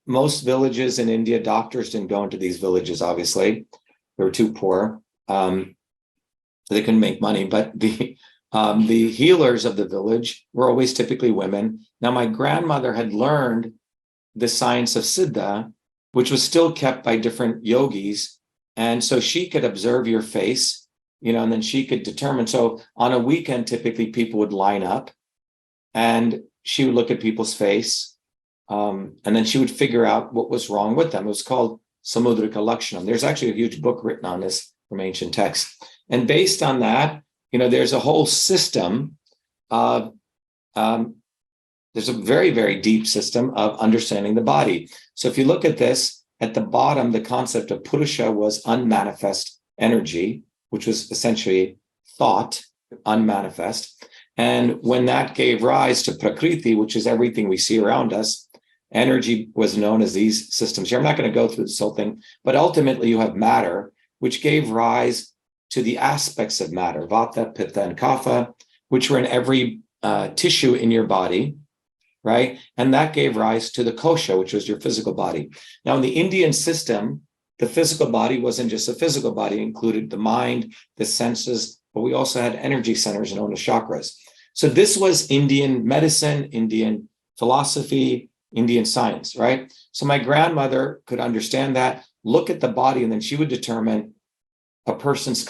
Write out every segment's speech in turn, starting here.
Most villages in India, doctors didn't go into these villages, obviously. They were too poor. They couldn't make money, but the healers of the village were always typically women. Now, my grandmother had learned the science of Siddha, which was still kept by different yogis. And so she could observe your face, and then she could determine. So on a weekend, typically people would line up and she would look at people's face. And then she would figure out what was wrong with them. It was called Samudrika Lakshanam. There's actually a huge book written on this from ancient texts. And based on that, there's a whole system of, there's a very, very deep system of understanding the body. So if you look at this, at the bottom, the concept of Purusha was unmanifest energy, which was essentially thought, unmanifest. And when that gave rise to Prakriti, which is everything we see around us, energy was known as these systems here. I'm not going to go through this whole thing, but ultimately you have matter, which gave rise to the aspects of matter, Vata, Pitta, and Kapha, which were in every tissue in your body, right? And that gave rise to the kosha, which was your physical body. Now, in the Indian system, the physical body wasn't just a physical body, it included the mind, the senses, but we also had energy centers known as chakras. So this was Indian medicine, Indian philosophy, Indian science, right? So my grandmother could understand that, look at the body, and then she would determine a person's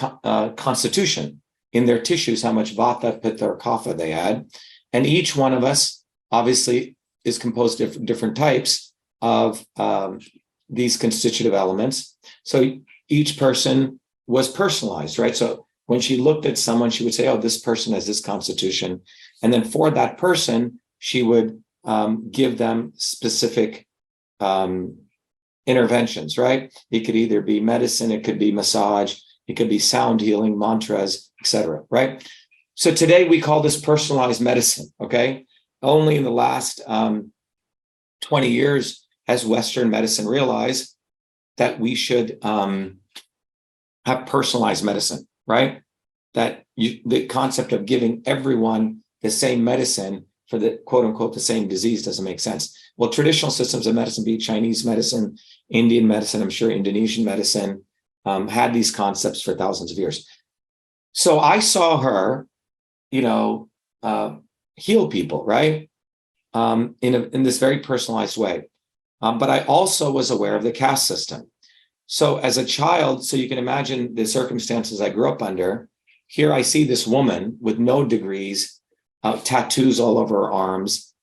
constitution in their tissues, how much Vata, Pitta, or Kapha they had. And each one of us obviously is composed of different types of these constitutive elements. So each person was personalized, right? So when she looked at someone, she would say, oh, this person has this constitution. And then for that person, she would give them specific interventions, right? It could either be medicine, it could be massage, it could be sound healing, mantras, etc., right? So today we call this personalized medicine, okay? Only in the last 20 years has Western medicine realized that we should have personalized medicine, right? That the concept of giving everyone the same medicine for the quote unquote the same disease doesn't make sense. Well, traditional systems of medicine, be it Chinese medicine, Indian medicine, I'm sure Indonesian medicine, had these concepts for thousands of years. So I saw her, heal people, right? In this very personalized way. But I also was aware of the caste system. So as a child, so you can imagine the circumstances I grew up under. Here I see this woman with no degrees, tattoos all over her arms,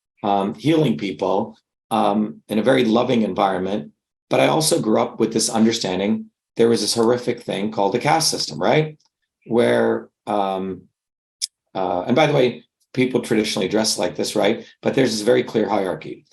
healing people in a very loving environment. But I also grew up with this understanding there was this horrific thing called the caste system, right? Where, and by the way, people traditionally dress like this, right? But there's this very clear hierarchy.